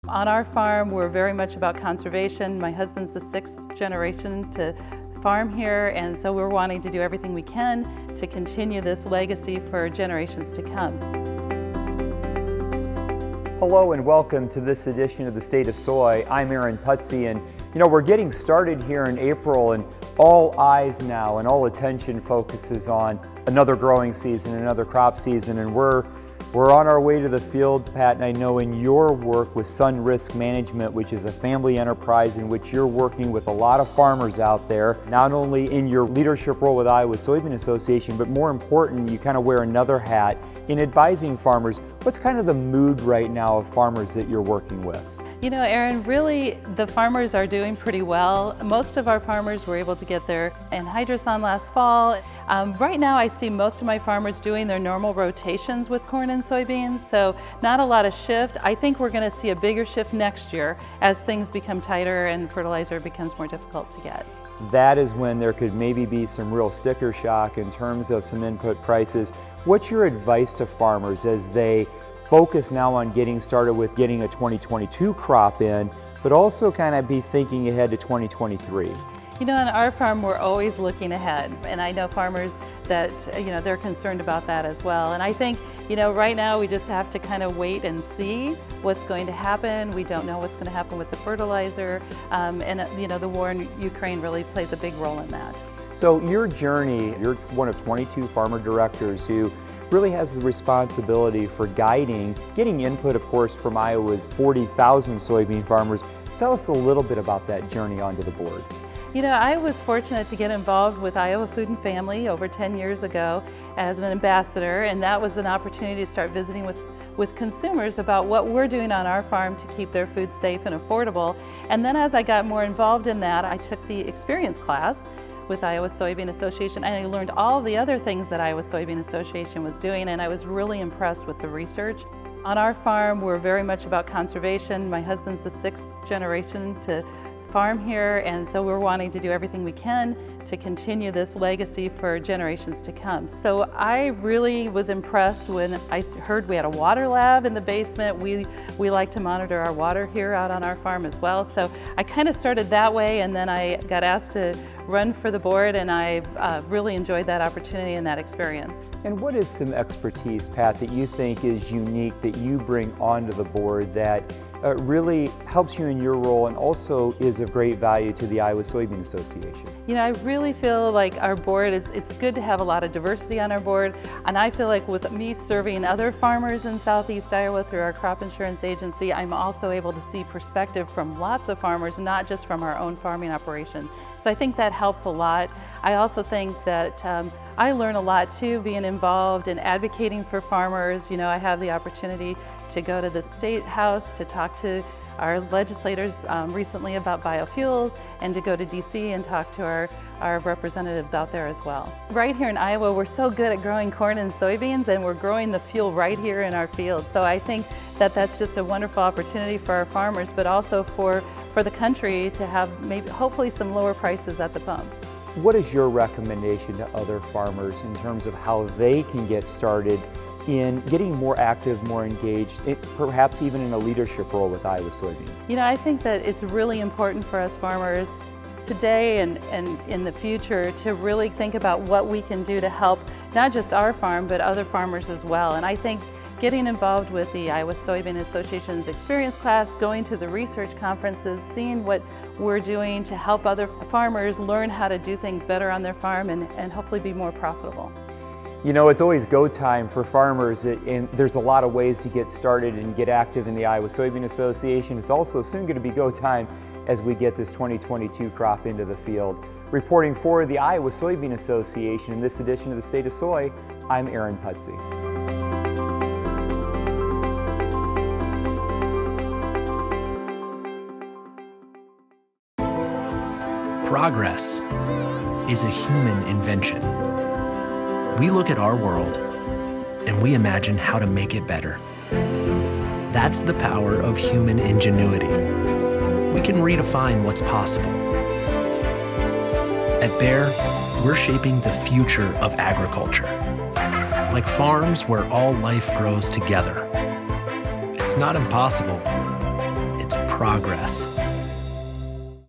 On our farm, we're very much about conservation. My husband's the 6th generation to farm here, and so we're wanting to do everything we can to continue this legacy for generations to come. Hello and welcome to this edition of the State of Soy. I'm Aaron Putsey, and we're getting started here in April, and all eyes now and all attention focuses on another growing season, another crop season, and we're on our way to the fields, Pat, and I know in your work with Sun Risk Management, which is a family enterprise in which you're working with a lot of farmers out there, not only in your leadership role with Iowa Soybean Association, but more important, you kind of wear another hat in advising farmers. What's kind of the mood right now of farmers that you're working with? You know, Aaron, really the farmers are doing pretty well. Most of our farmers were able to get their anhydrous on last fall. Right now I see most of my farmers doing their normal rotations with corn and soybeans, so not a lot of shift. I think we're going to see a bigger shift next year as things become tighter and fertilizer becomes more difficult to get. That is when there could maybe be some real sticker shock in terms of some input prices. What's your advice to farmers as they focus now on getting started with getting a 2022 crop in, but also kind of be thinking ahead to 2023? You know, on our farm, we're always looking ahead, and I know farmers that, they're concerned about that as well. And I think, right now we just have to kind of wait and see what's going to happen. We don't know what's going to happen with the fertilizer, and the war in Ukraine really plays a big role in that. So your journey, you're one of 22 farmer directors who really has the responsibility for guiding, getting input, of course, from Iowa's 40,000 soybean farmers. Tell us a little bit about that journey onto the board. I was fortunate to get involved with Iowa Food and Family over 10 years ago as an ambassador, and that was an opportunity to start visiting with consumers about what we're doing on our farm to keep their food safe and affordable. And then as I got more involved in that, I took the experience class with Iowa Soybean Association, and I learned all the other things that Iowa Soybean Association was doing, and I was really impressed with the research. On our farm, we're very much about conservation. My husband's the 6th generation to farm here, and so we're wanting to do everything we can to continue this legacy for generations to come. So I really was impressed when I heard we had a water lab in the basement. We like to monitor our water here out on our farm as well. So I kind of started that way, and then I got asked to run for the board, and I really enjoyed that opportunity and that experience. And what is some expertise, Pat, that you think is unique that you bring onto the board that really helps you in your role and also is of great value to the Iowa Soybean Association? I really feel like our board it's good to have a lot of diversity on our board, and I feel like with me serving other farmers in Southeast Iowa through our crop insurance agency, I'm also able to see perspective from lots of farmers, not just from our own farming operation. So I think that helps a lot. I also think that I learn a lot too, being involved in advocating for farmers. I have the opportunity to go to the State House to talk to our legislators recently about biofuels, and to go to DC and talk to our representatives out there as well. Right here in Iowa, we're so good at growing corn and soybeans, and we're growing the fuel right here in our field. So I think that that's just a wonderful opportunity for our farmers, but also for the country to have maybe hopefully some lower prices at the pump. What is your recommendation to other farmers in terms of how they can get started in getting more active, more engaged, perhaps even in a leadership role with Iowa Soybean? I think that it's really important for us farmers today and in the future to really think about what we can do to help not just our farm, but other farmers as well. And I think getting involved with the Iowa Soybean Association's experience class, going to the research conferences, seeing what we're doing to help other farmers learn how to do things better on their farm and hopefully be more profitable. It's always go time for farmers, and there's a lot of ways to get started and get active in the Iowa Soybean Association. It's also soon going to be go time as we get this 2022 crop into the field. Reporting for the Iowa Soybean Association in this edition of the State of Soy, I'm Aaron Putsey. Progress is a human invention. We look at our world and we imagine how to make it better. That's the power of human ingenuity. We can redefine what's possible. At Bayer, we're shaping the future of agriculture, like farms where all life grows together. It's not impossible. progress